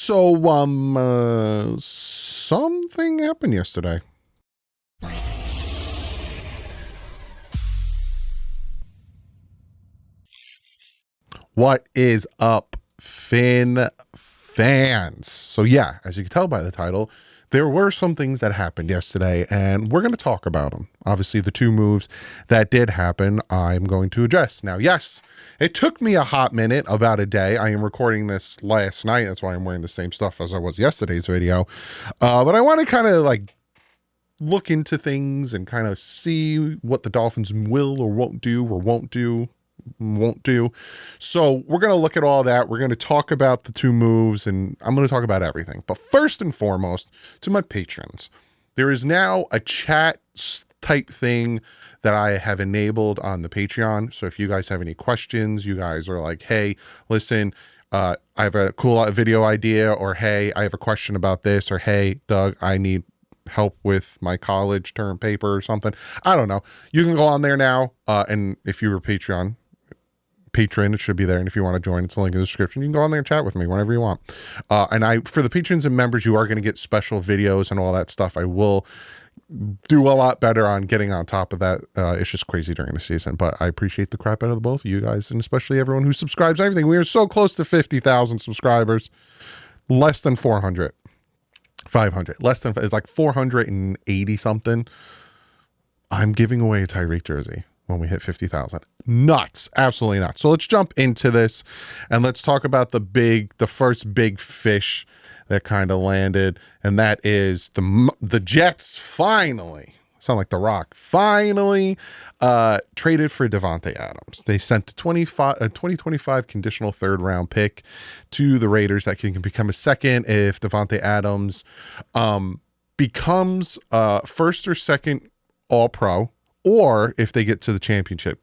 Something happened yesterday. What is up, Finn fans? So yeah, as you can tell by the title, there were some things that happened yesterday, and we're going to talk about them. Obviously, the two moves that did happen, I'm going to address. Now, yes, it took me a hot minute, about a day. I am recording this last night. That's why I'm wearing the same stuff as I was yesterday's video. But I want to kind of like look into things and kind of see what the Dolphins will or won't do. So we're going to look at all that. We're going to talk about the two moves, and I'm going to talk about everything. But first and foremost, to my patrons, there is now a chat type thing that I have enabled on the Patreon. So if you guys have any questions, you guys are like, hey, listen, I have a cool video idea, or hey, I have a question about this, or hey, Doug, I need help with my college term paper or something. I don't know. You can go on there now. And if you were patron, it should be there. And if you want to join, it's a link in the description. You can go on there and chat with me whenever you want. And for the patrons and members, you are going to get special videos and all that stuff. I will do a lot better on getting on top of that. It's just crazy during the season, but I appreciate the crap out of the both of you guys, and especially everyone who subscribes and everything. We are so close to 50,000 subscribers, less than 400. 500, less than, it's like 480 something. I'm giving away a Tyreek jersey when we hit 50,000. Nuts, absolutely nuts. So let's jump into this and let's talk about the first big fish that kind of landed, and that is the Jets finally, sound like The Rock, finally traded for Davante Adams. They sent a 2025 conditional third round pick to the Raiders that can become a second if Davante Adams becomes first or second All-Pro, or if they get to the championship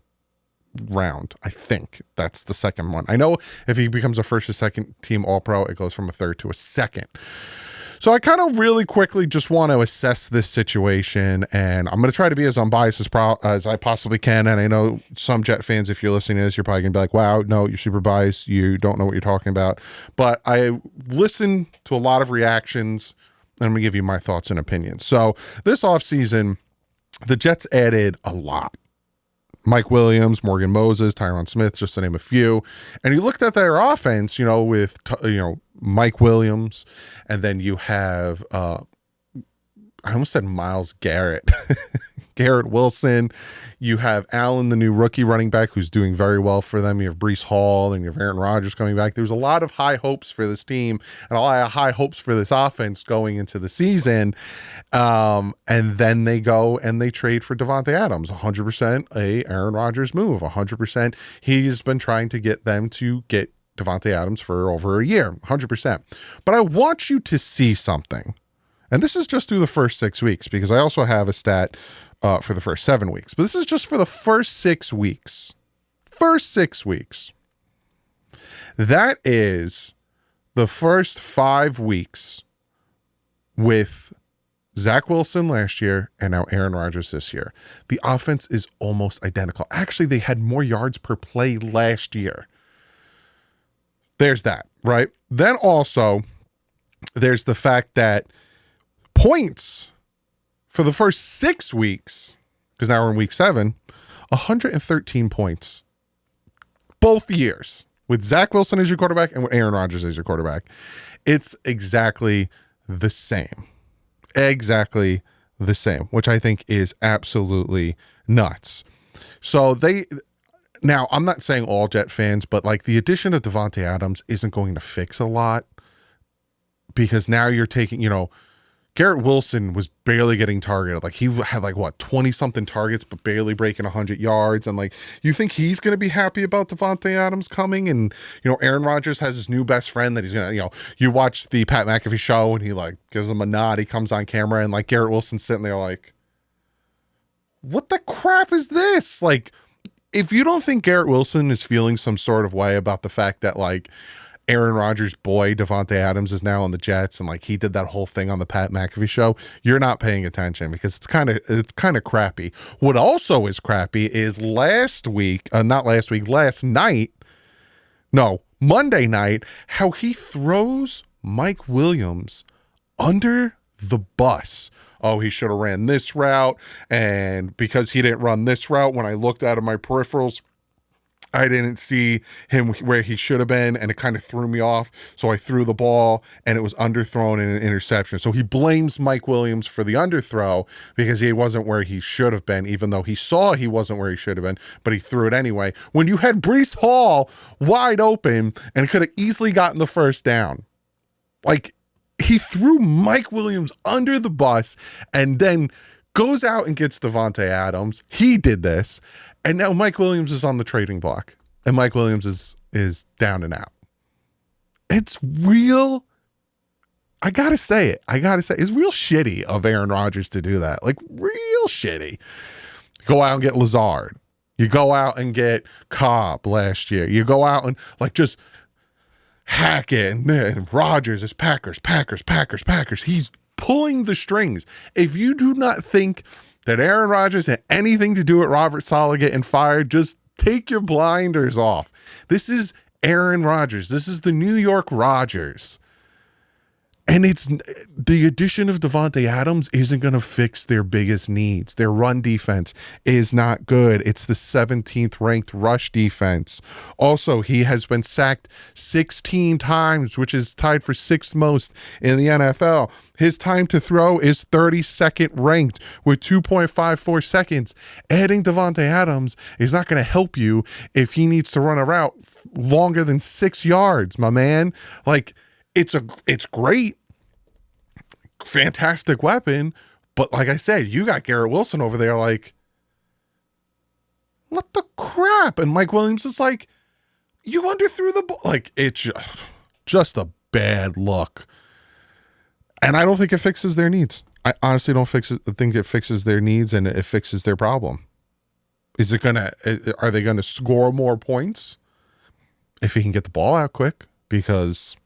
round. I think that's the second one. I know if he becomes a first or second team All-Pro, it goes from a third to a second. So I kind of really quickly just want to assess this situation, and I'm going to try to be as unbiased as I possibly can. And I know some Jet fans, if you're listening to this, you're probably going to be like, wow, no, you're super biased. You don't know what you're talking about. But I listened to a lot of reactions, and I'm going to give you my thoughts and opinions. So this offseason, the Jets added a lot. Mike Williams, Morgan Moses, Tyron Smith, just to name a few. And you looked at their offense, with, Mike Williams, and then you have, I almost said Myles Garrett, Garrett Wilson. You have Allen, the new rookie running back, who's doing very well for them. You have Breece Hall, and you have Aaron Rodgers coming back. There's a lot of high hopes for this team and a lot of high hopes for this offense going into the season. And then they go and they trade for Davante Adams, 100% a Aaron Rodgers move, 100%. He's been trying to get them to get Davante Adams for over a year, 100%. But I want you to see something. And this is just through the first 6 weeks, because I also have a stat for the first 7 weeks. But this is just for the first 6 weeks. First 6 weeks. That is the first 5 weeks with Zach Wilson last year and now Aaron Rodgers this year. The offense is almost identical. Actually, they had more yards per play last year. There's that, right? Then also, there's the fact that points for the first 6 weeks, because now we're in week 7, 113 points. Both years, with Zach Wilson as your quarterback and with Aaron Rodgers as your quarterback. It's exactly the same. Exactly the same, which I think is absolutely nuts. So now, I'm not saying all Jet fans, but like the addition of Davante Adams isn't going to fix a lot, because now you're taking, Garrett Wilson was barely getting targeted. Like he had 20 something targets, but barely breaking 100 yards. And like, you think he's going to be happy about Davante Adams coming? And, Aaron Rodgers has his new best friend that he's going to, you watch the Pat McAfee show and he gives him a nod. He comes on camera and Garrett Wilson's sitting there like, what the crap is this? If you don't think Garrett Wilson is feeling some sort of way about the fact that Aaron Rodgers' boy Davante Adams is now on the Jets, and he did that whole thing on the Pat McAfee show, you're not paying attention, because it's kind of crappy. What also is crappy is Monday night, how he throws Mike Williams under the bus. Oh, he should have ran this route. And because he didn't run this route, when I looked out of my peripherals, I didn't see him where he should have been, and it kind of threw me off. So I threw the ball, and it was underthrown in an interception. So he blames Mike Williams for the underthrow because he wasn't where he should have been, even though he saw he wasn't where he should have been, but he threw it anyway. When you had Breece Hall wide open and could have easily gotten the first down. Like, he threw Mike Williams under the bus and then goes out and gets Davante Adams. He did this. And now Mike Williams is on the trading block, and Mike Williams is down and out. It's real. I gotta say it. It's real shitty of Aaron Rodgers to do that. Like, real shitty. Go out and get Lazard. You go out and get Cobb last year. You go out and like just hack it. And Rodgers is Packers. He's pulling the strings. If you do not think that Aaron Rodgers had anything to do with Robert Saleh getting fired, just take your blinders off. This is Aaron Rodgers. This is the New York Rodgers. And it's the addition of Davante Adams isn't going to fix their biggest needs. Their run defense is not good. It's the 17th ranked rush defense. Also, he has been sacked 16 times, which is tied for 6th most in the NFL. His time to throw is 32nd ranked with 2.54 seconds. Adding Davante Adams is not going to help you if he needs to run a route longer than 6 yards, my man. Like, it's great. Fantastic weapon, but like I said, you got Garrett Wilson over there like, what the crap? And Mike Williams is like, you underthrew the ball. Like, it's just a bad look. And I don't think it fixes their needs. I honestly don't think it fixes their needs, and it fixes their problem. Are they gonna score more points if he can get the ball out quick? Because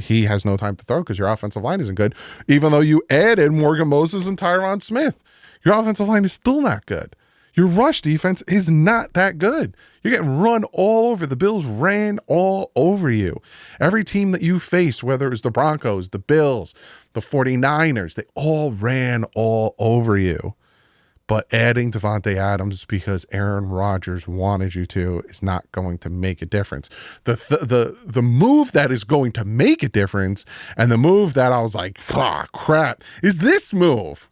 he has no time to throw because your offensive line isn't good. Even though you added Morgan Moses and Tyron Smith, your offensive line is still not good. Your rush defense is not that good. You're getting run all over. The Bills ran all over you. Every team that you faced, whether it was the Broncos, the Bills, the 49ers, they all ran all over you. But adding Davante Adams because Aaron Rodgers wanted you to is not going to make a difference. The move that is going to make a difference, and the move that I was like, crap, is this move.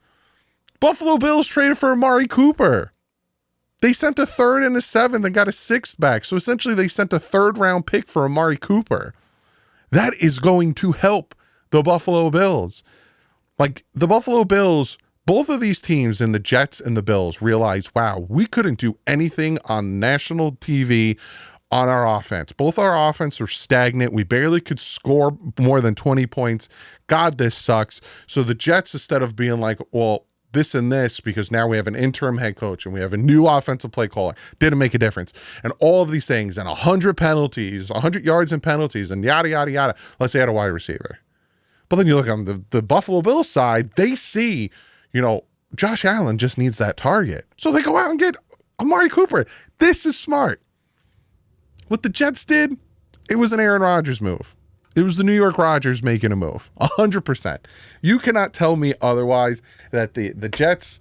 Buffalo Bills traded for Amari Cooper. They sent a 3rd and a 7th and got a 6th back. So essentially they sent a 3rd round pick for Amari Cooper. That is going to help the Buffalo Bills. Like, the Buffalo Bills, both of these teams, and the Jets and the Bills, realized, wow, we couldn't do anything on national TV on our offense. Both our offense were stagnant. We barely could score more than 20 points. God, this sucks. So the Jets, instead of being like, well, this and this, because now we have an interim head coach and we have a new offensive play caller, didn't make a difference. And all of these things, and 100 penalties, 100 yards and penalties, and yada, yada, yada. Let's add a wide receiver. But then you look on the Buffalo Bills side, they see, Josh Allen just needs that target. So they go out and get Amari Cooper. This is smart. What the Jets did, it was an Aaron Rodgers move. It was the New York Rodgers making a move. 100%. You cannot tell me otherwise that the Jets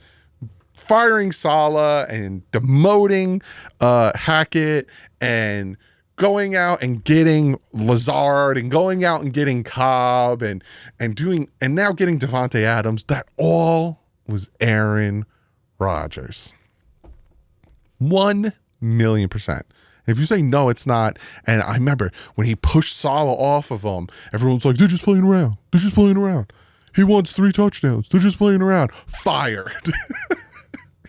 firing Saleh and demoting Hackett and going out and getting Lazard and going out and getting Cobb and now getting Davante Adams, that all was Aaron Rodgers. 1,000,000%. If you say no, it's not. And I remember when he pushed Saleh off of him, everyone's like, they're just playing around. He wants 3 touchdowns. They're just playing around. Fired.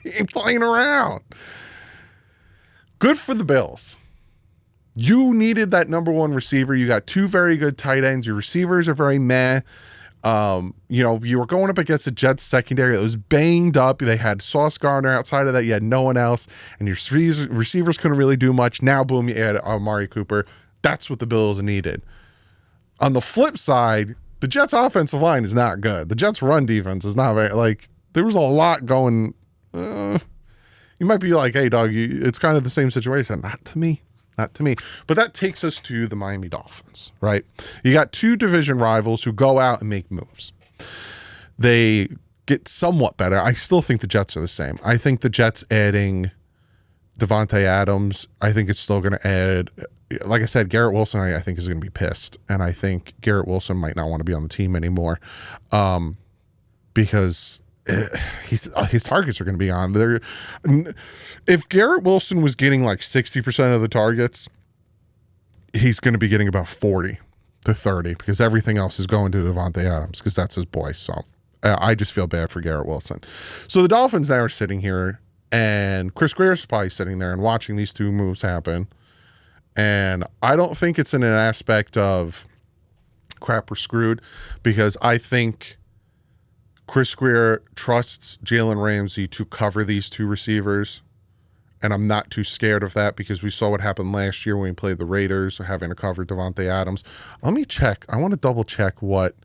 He ain't playing around. Good for the Bills. You needed that number 1 receiver. You got 2 very good tight ends. Your receivers are very meh. You were going up against the Jets secondary. It was banged up. They had Sauce Gardner. Outside of that, you had no one else. And your receivers couldn't really do much. Now, boom, you add Amari Cooper. That's what the Bills needed. On the flip side, the Jets offensive line is not good. The Jets run defense is not very, there was a lot going. You might be like, hey, dog, it's kind of the same situation. Not to me. Not to me. But that takes us to the Miami Dolphins, right? You got two division rivals who go out and make moves. They get somewhat better. I still think the Jets are the same. I think the Jets adding Devontae Adams, I think it's still going to add, like I said, Garrett Wilson, I think is going to be pissed. And I think Garrett Wilson might not want to be on the team anymore because his targets are going to be on there. If Garrett Wilson was getting like 60% of the targets, he's going to be getting about 40 to 30 because everything else is going to Devontae Adams because that's his boy. So I just feel bad for Garrett Wilson. So the Dolphins now are sitting here, and Chris Greer's probably sitting there and watching these two moves happen. And I don't think it's in an aspect of crap, we're screwed, because I think Chris Greer trusts Jalen Ramsey to cover these two receivers. And I'm not too scared of that because we saw what happened last year when we played the Raiders, having to cover Devontae Adams. Let me check. I want to double check what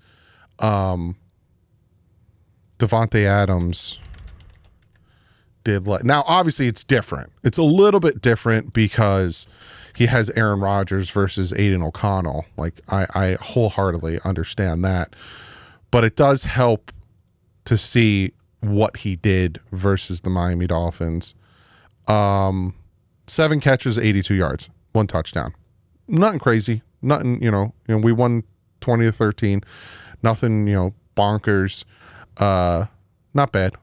Devontae Adams did. Now, obviously, it's different. It's a little bit different because he has Aaron Rodgers versus Aiden O'Connell. Like, I wholeheartely understand that. But it does help to see what he did versus the Miami Dolphins. 7 catches, 82 yards, 1 touchdown. Nothing crazy. Nothing, we won 20-13. Nothing, bonkers. Not bad.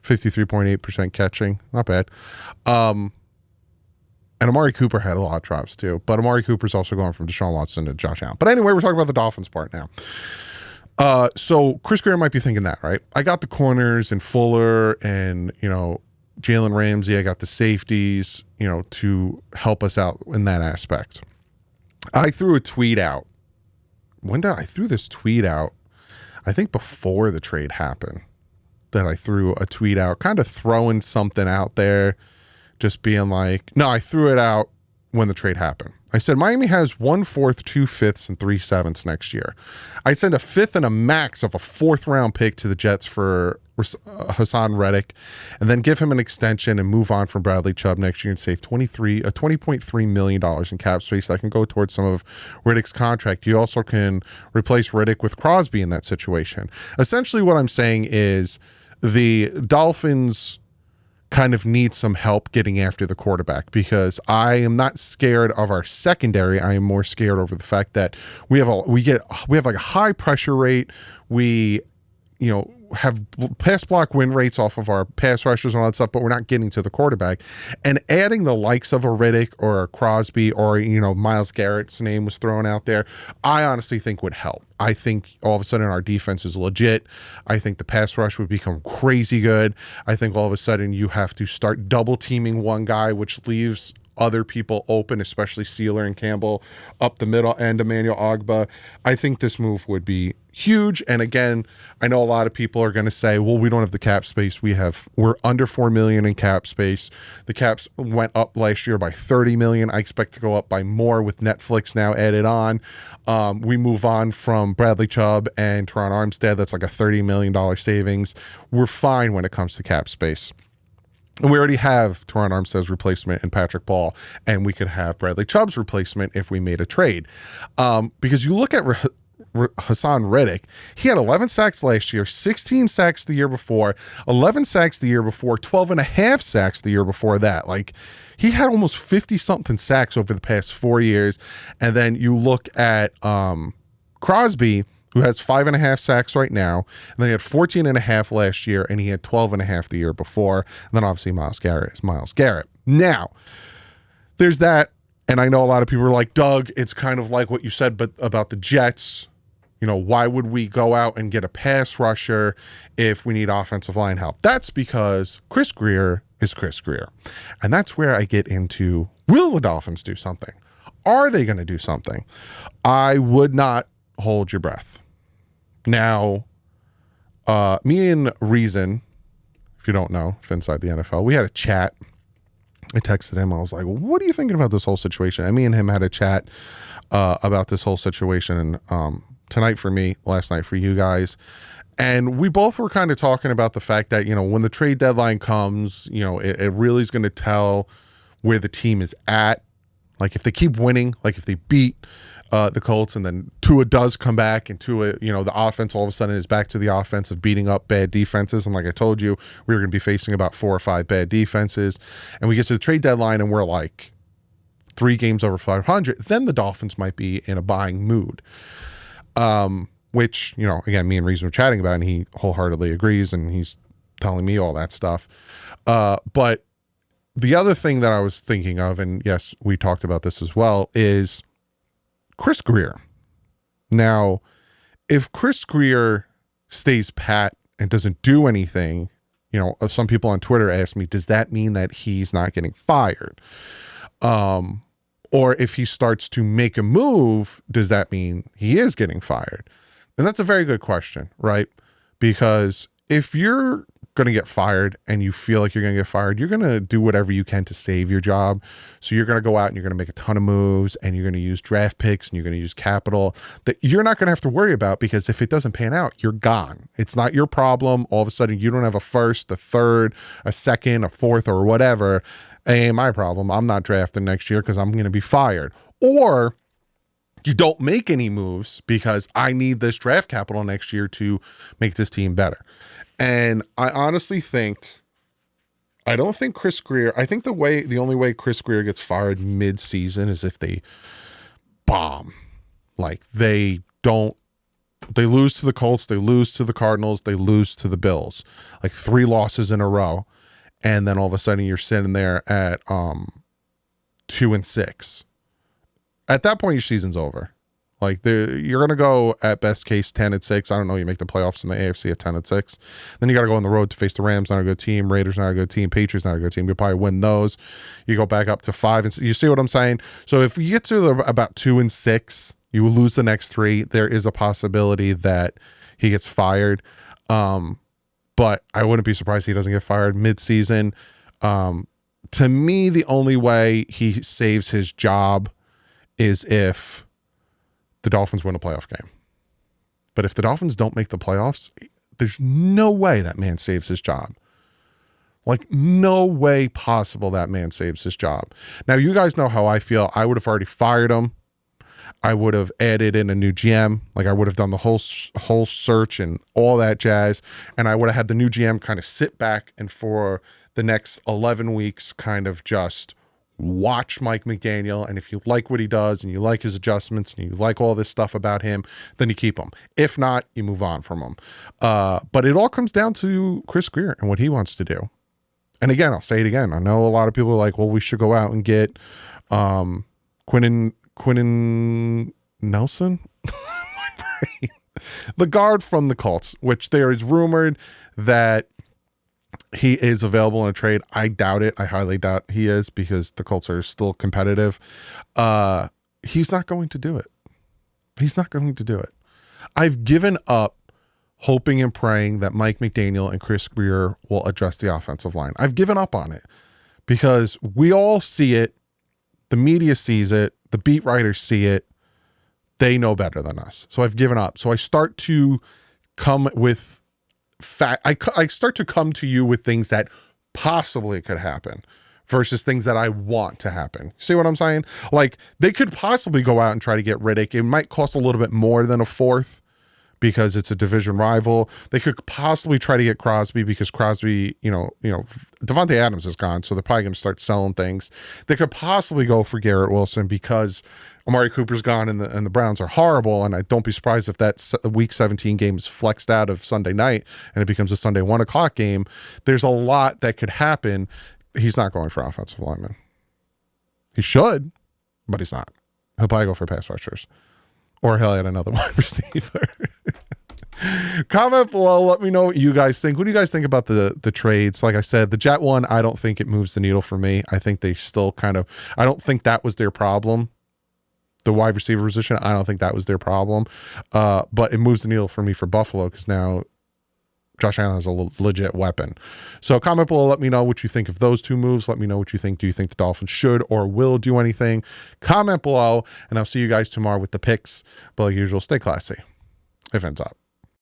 53.8% catching. Not bad. And Amari Cooper had a lot of drops too. But Amari Cooper's also going from Deshaun Watson to Josh Allen. But anyway, we're talking about the Dolphins part now. So Chris Greer might be thinking that, right? I got the corners and Fuller and, Jalen Ramsey. I got the safeties, to help us out in that aspect. I threw a tweet out. When did I threw this tweet out? I think before the trade happened that I threw a tweet out, kind of throwing something out there, just being like, no, I threw it out when the trade happened. I said, Miami has 1/4, 2/5, and 3/7 next year. I'd send a 5th and a max of a 4th round pick to the Jets for Hassan Reddick, and then give him an extension and move on from Bradley Chubb next year and save $20.3 million in cap space that can go towards some of Reddick's contract. You also can replace Reddick with Crosby in that situation. Essentially what I'm saying is the Dolphins kind of need some help getting after the quarterback, because I am not scared of our secondary. I am more scared over the fact that we have like a high pressure rate. We, have pass block win rates off of our pass rushers and all that stuff, but we're not getting to the quarterback. And adding the likes of a Riddick or a Crosby or, Myles Garrett's name was thrown out there, I honestly think would help. I think all of a sudden our defense is legit. I think the pass rush would become crazy good. I think all of a sudden you have to start double teaming one guy, which leaves other people open, especially Sealer and Campbell up the middle, and Emmanuel Ogbah. I think this move would be huge. And again, I know a lot of people are going to say, well, we don't have the cap space. We're under $4 million in cap space. The caps went up last year by $30 million. I expect to go up by more with Netflix now added on. We move on from Bradley Chubb and Teron Armstead. That's like a $30 million savings. We're fine when it comes to cap space. And we already have Teron Armstead's replacement in Patrick Ball, and we could have Bradley Chubb's replacement if we made a trade. Because you look at Hassan Reddick, he had 11 sacks last year, 16 sacks the year before, 11 sacks the year before, 12 and a half sacks the year before that. Like, he had almost 50-something sacks over the past 4 years. And then you look at Crosby, who has 5.5 sacks right now, and then he had 14.5 last year, and he had 12.5 the year before. And then obviously Myles Garrett is Myles Garrett. Now, there's that, and I know a lot of people are like, Doug, it's kind of like what you said but about the Jets. Why would we go out and get a pass rusher if we need offensive line help? That's because Chris Greer is Chris Greer. And that's where I get into, will the Dolphins do something? Are they going to do something? I would not hold your breath. Now, me and Reason, if you don't know, if inside the NFL, we had a chat. I texted him. I was like, what are you thinking about this whole situation? And me and him had a chat about this whole situation tonight for me, last night for you guys. And we both were kind of talking about the fact that, when the trade deadline comes, it really is going to tell where the team is at. Like if they keep winning, like if they beat the Colts and then Tua does come back and Tua, the offense all of a sudden is back to the offense of beating up bad defenses. And like I told you, we were going to be facing about 4 or 5 bad defenses. And we get to the trade deadline and we're like 3 games over 500. Then the Dolphins might be in a buying mood. Which, again, me and Reason were chatting about, and he wholeheartedly agrees, and he's telling me all that stuff. But the other thing that I was thinking of, and yes, we talked about this as well, is Chris Grier. Now, if Chris Grier stays pat and doesn't do anything, some people on Twitter ask me, does that mean that he's not getting fired? Or if he starts to make a move, does that mean he is getting fired? And that's a very good question, right? Because if you're going to get fired and you feel like you're going to get fired, you're going to do whatever you can to save your job. So you're going to go out and you're going to make a ton of moves, and you're going to use draft picks, and you're going to use capital that you're not going to have to worry about, because if it doesn't pan out, you're gone. It's not your problem. All of a sudden you don't have a first, a third, a second, a fourth, or whatever. It ain't my problem. I'm not drafting next year because I'm going to be fired. Or you don't make any moves because I need this draft capital next year to make this team better. And I honestly I don't think Chris Grier, I think the only way Chris Grier gets fired mid-season is if they bomb. Like they lose to the Colts, they lose to the Cardinals, they lose to the Bills. Like 3 losses in a row. And then all of a sudden you're sitting there at 2-6. At that point, your season's over. Like you're going to go at best case 10-6. I don't know. You make the playoffs in the AFC at 10-6. Then you got to go on the road to face the Rams, not a good team. Raiders, not a good team. Patriots, not a good team. You'll probably win those. You go back up to 5. And you see what I'm saying? So if you get to about 2-6, you will lose the next 3. There is a possibility that he gets fired. But I wouldn't be surprised he doesn't get fired mid-season. To me, the only way he saves his job is if the Dolphins win a playoff game. But if the Dolphins don't make the playoffs, there's no way that man saves his job. Like, no way possible that man saves his job. Now, you guys know how I feel. I would have already fired him. I would have added in a new GM. Like, I would have done the whole search and all that jazz. And I would have had the new GM kind of sit back and for the next 11 weeks kind of just watch Mike McDaniel. And if you like what he does and you like his adjustments and you like all this stuff about him, then you keep him. If not, you move on from him. But it all comes down to Chris Grier and what he wants to do. And again, I'll say it again. I know a lot of people are like, well, we should go out and get Quentin Nelson, the guard from the Colts, which there is rumored that he is available in a trade. I doubt it. I highly doubt he is because the Colts are still competitive. He's not going to do it. He's not going to do it. I've given up hoping and praying that Mike McDaniel and Chris Grier will address the offensive line. I've given up on it because we all see it. The media sees it. The beat writers see it. They know better than us. So I've given up. So I start to come with I start to come to you with things that possibly could happen versus things that I want to happen. See what I'm saying? Like, they could possibly go out and try to get Riddick. It might cost a little bit more than a 4th because it's a division rival. They could possibly try to get Crosby because Crosby, Devontae Adams is gone, so they're probably going to start selling things. They could possibly go for Garrett Wilson because Amari Cooper's gone and the Browns are horrible, and I don't be surprised if that Week 17 game is flexed out of Sunday night and it becomes a Sunday 1 o'clock game. There's a lot that could happen. He's not going for offensive linemen. He should, but he's not. He'll probably go for pass rushers. Or he'll add another wide receiver. Comment below. Let me know what you guys think. What do you guys think about the trades? Like I said, the Jet one, I don't think it moves the needle for me. I think they still I don't think that was their problem. The wide receiver position, I don't think that was their problem. But it moves the needle for me for Buffalo because now Josh Allen has a legit weapon. So comment below. Let me know what you think of those 2 moves. Let me know what you think. Do you think the Dolphins should or will do anything? Comment below, and I'll see you guys tomorrow with the picks. But like usual, stay classy. It ends up.